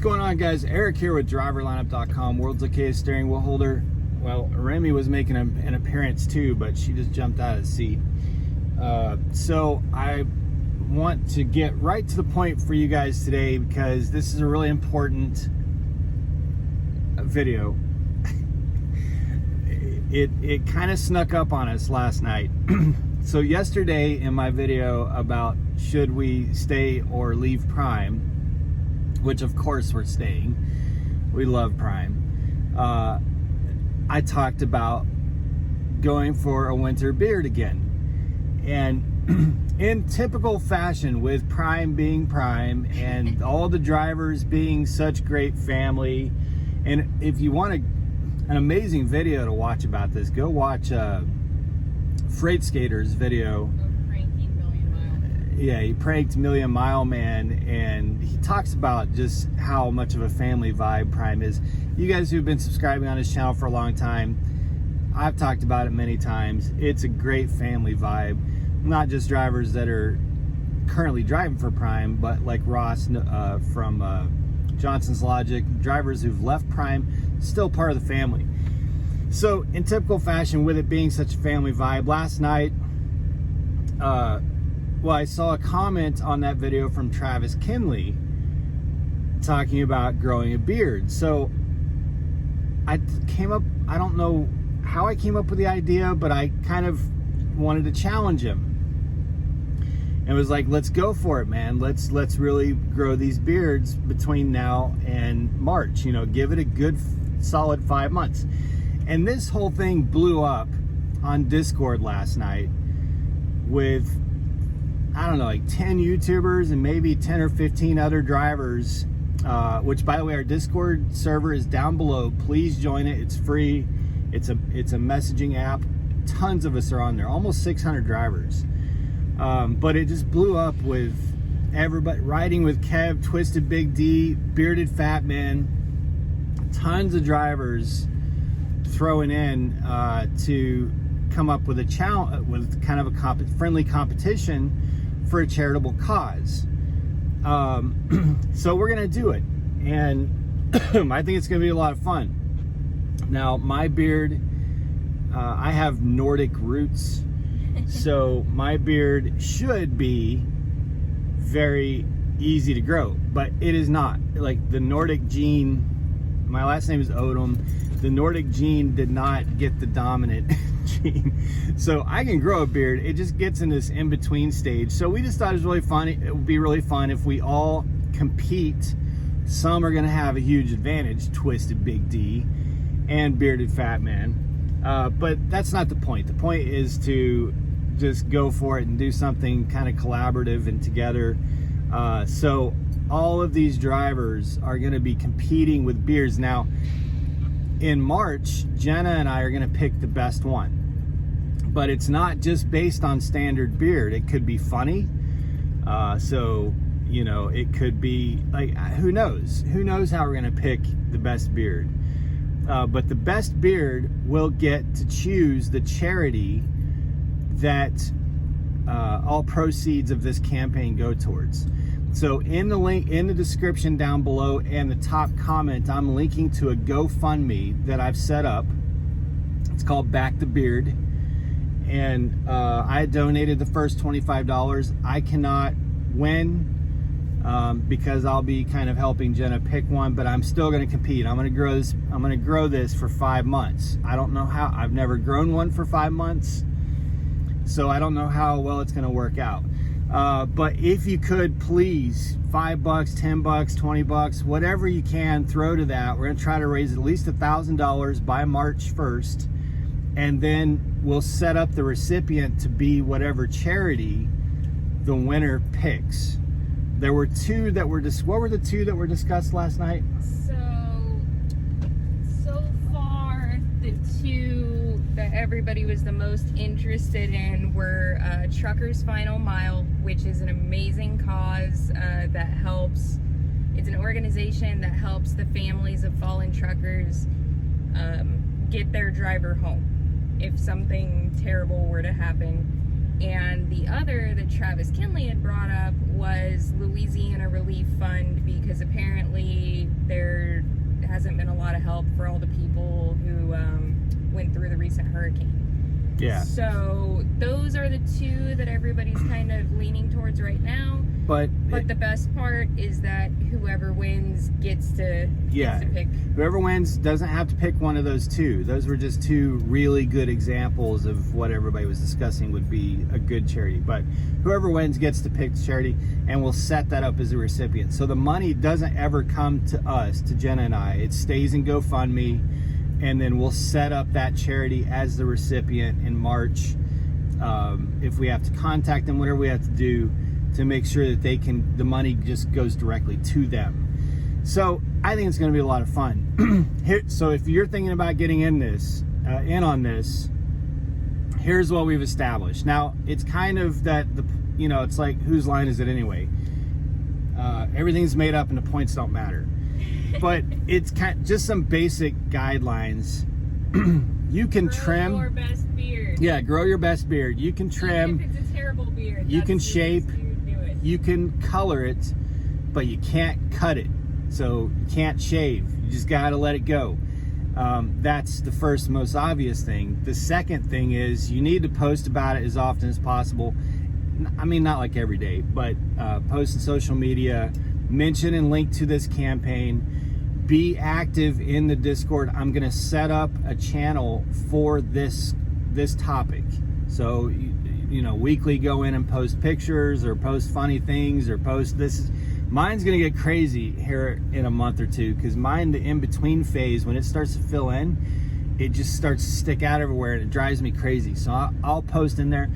going on, guys? Eric here with driverlineup.com, world's luckiest steering wheel holder. Well, Remy was making an appearance too, but she just jumped out of the seat. So I want to get right to the point for you guys today because this is a really important video. It kind of snuck up on us last night. So yesterday in my video about should we stay or leave Prime, which of course we're staying, we love Prime, I talked about going for a winter beard again. And in typical fashion, with Prime being Prime and all the drivers being such great family, and if you want an amazing video to watch about this, go watch Freight Skater's video. Yeah, he pranked Million Mile Man, and he talks about just how much of a family vibe Prime is. You guys who've been subscribing on his channel for a long time, I've talked about it many times. It's a great family vibe. Not just drivers that are currently driving for Prime, but like Ross from Johnson's Logic, drivers who've left Prime, still part of the family. So in typical fashion, with it being such a family vibe, last night, well, I saw a comment on that video from Travis Kinley talking about growing a beard. So I came up, I don't know how I came up with the idea, but I kind of wanted to challenge him. And was like, let's go for it, man. Let's really grow these beards between now and March. You know, give it a good solid 5 months. And this whole thing blew up on Discord last night with, I don't know, like 10 YouTubers and maybe 10 or 15 other drivers, which, by the way, our Discord server is down below. Please join it. It's free. It's a messaging app. Tons of us are on there, almost 600 drivers. But it just blew up with everybody riding with Kev, Twisted Big D, Bearded Fat Man, tons of drivers throwing in to come up with a challenge, with kind of a friendly competition for a charitable cause. So we're gonna do it, and I think it's gonna be a lot of fun. Now, my beard, I have Nordic roots, so my beard should be very easy to grow, but it is not. Like the Nordic gene, my last name is Odom, the Nordic gene did not get the dominant gene. So I can grow a beard, it just gets in this in-between stage. So we just thought it was really fun. It would be really fun if we all compete. Some are gonna have a huge advantage, Twisted Big D and Bearded Fat Man. But that's not the point. The point is to just go for it and do something kind of collaborative and together. So all of these drivers are gonna be competing with beards. Now, in March, Jenna and I are gonna pick the best one. But it's not just based on standard beard. It could be funny. So, you know, it could be, like, who knows? Who knows how we're gonna pick the best beard? But the best beard will get to choose the charity that all proceeds of this campaign go towards. So in the link in the description down below and the top comment, I'm linking to a GoFundMe that I've set up. It's called Back the Beard, and I donated the first $25. I cannot win because I'll be kind of helping Jenna pick one, but I'm still going to compete. I'm going to grow this. I'm going to grow this for 5 months. I don't know how. I've never grown one for 5 months, so I don't know how well it's going to work out. But if you could, please, $5, $10, $20, whatever you can, throw to that. We're gonna try to raise at least $1,000 by March 1st, and then we'll set up the recipient to be whatever charity the winner picks. There were two that were what were the two that were discussed last night? So far, the two that everybody was the most interested in were Truckers Final Mile, which is an amazing cause that helps. It's an organization that helps the families of fallen truckers get their driver home if something terrible were to happen. And the other that Travis Kinley had brought up was Louisiana Relief Fund, because apparently there hasn't been a lot of help for all the people who went through the recent hurricane. Yeah. So those are the two that everybody's kind of leaning towards right now. But the best part is that whoever wins gets to pick. Whoever wins doesn't have to pick one of those two. Those were just two really good examples of what everybody was discussing would be a good charity. But whoever wins gets to pick the charity, and we'll set that up as a recipient. So the money doesn't ever come to us, to Jenna and I. It stays in GoFundMe, and then we'll set up that charity as the recipient in March. If we have to contact them, whatever we have to do to make sure that the money just goes directly to them. So I think it's going to be a lot of fun. So if you're thinking about getting in on this, here's what we've established. Now, it's kind of that, it's like, whose line is it anyway? Everything's made up and the points don't matter. But it's just some basic guidelines. You can trim. Grow your best beard. Yeah, grow your best beard. You can trim. Even if it's a terrible beard. You can shape. You can color it, but you can't cut it. So you can't shave. You just got to let it go. That's the first most obvious thing. The second thing is you need to post about it as often as possible. I mean, not like every day, but post in social media, mention and link to this campaign. Be active in the Discord. I'm going to set up a channel for this topic. So weekly go in and post pictures or post funny things or post this. Mine's gonna get crazy here in a month or two, because mine, the in-between phase, when it starts to fill in, it just starts to stick out everywhere and it drives me crazy. So I'll post in there.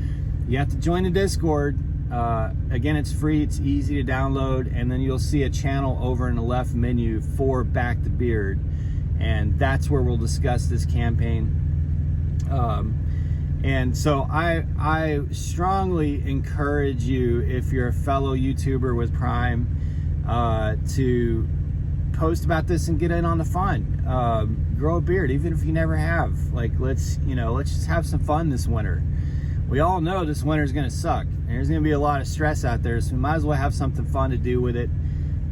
You have to join the Discord. Again, it's free, it's easy to download, and then you'll see a channel over in the left menu for Back the Beard, and that's where we'll discuss this campaign. And so I strongly encourage you, if you're a fellow YouTuber with Prime, to post about this and get in on the fun. Grow a beard, even if you never have. Like, let's just have some fun this winter. We all know this winter is going to suck. There's going to be a lot of stress out there, so we might as well have something fun to do with it.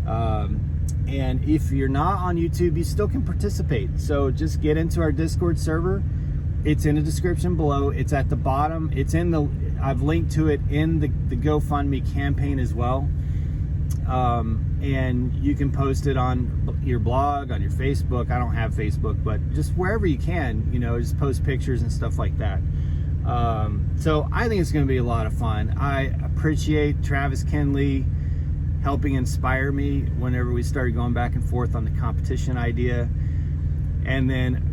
And if you're not on YouTube, you still can participate. So just get into our Discord server. It's in the description below. It's at the bottom. I've linked to it in the GoFundMe campaign as well. And you can post it on your blog, on your Facebook. I don't have Facebook, but just wherever you can, just post pictures and stuff like that. So I think it's going to be a lot of fun. I appreciate Travis Kinley helping inspire me whenever we started going back and forth on the competition idea. And then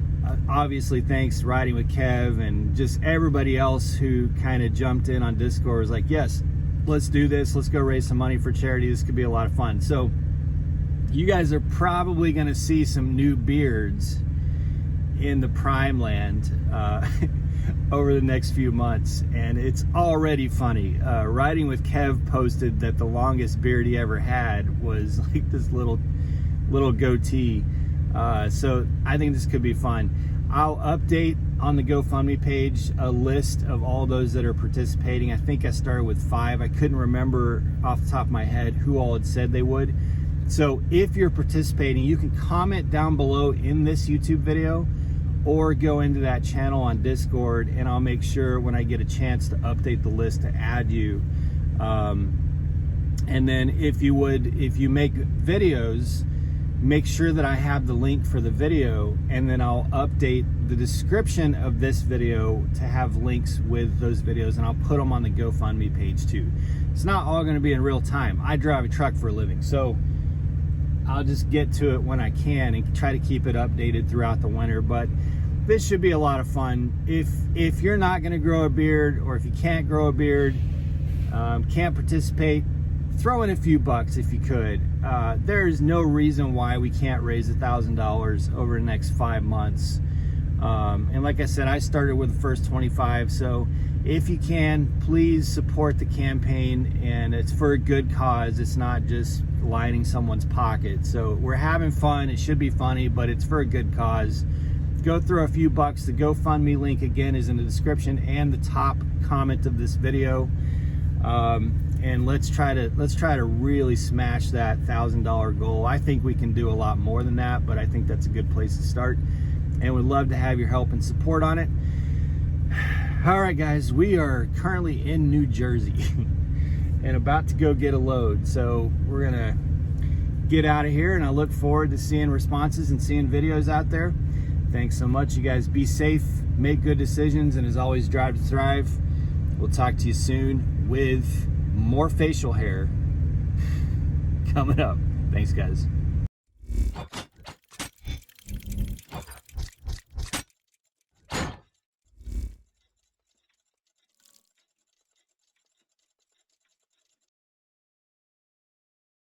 obviously thanks to Riding with Kev and just everybody else who kind of jumped in on Discord, was like, yes, let's do this. Let's go raise some money for charity. This could be a lot of fun. So you guys are probably going to see some new beards in the Prime land over the next few months, and it's already funny. Riding with Kev posted that the longest beard he ever had was like this little goatee. So I think this could be fun. I'll update on the GoFundMe page a list of all those that are participating. I think I started with 5. I couldn't remember off the top of my head who all had said they would. So if you're participating, you can comment down below in this YouTube video, or go into that channel on Discord, and I'll make sure when I get a chance to update the list to add you. And then if you make videos, make sure that I have the link for the video, and then I'll update the description of this video to have links with those videos, and I'll put them on the GoFundMe page too. It's not all going to be in real time. I drive a truck for a living, so I'll just get to it when I can and try to keep it updated throughout the winter. But this should be a lot of fun. If you're not going to grow a beard, or if you can't grow a beard, can't participate, throw in a few bucks if you could. There's no reason why we can't raise $1,000 over the next 5 months. And like I said, I started with the first 25. So if you can, please support the campaign, and it's for a good cause. It's not just lining someone's pocket. So we're having fun. It should be funny, but it's for a good cause. Go throw a few bucks. The GoFundMe link again is in the description and the top comment of this video. and let's try to really smash that $1,000 goal. I think we can do a lot more than that, but I think that's a good place to start, and would love to have your help and support on it. All right, guys, we are currently in New Jersey and about to go get a load, so we're gonna get out of here, and I look forward to seeing responses and seeing videos out there. Thanks so much. You guys be safe, make good decisions, and as always, drive to thrive. We'll talk to you soon with more facial hair coming up. Thanks, guys.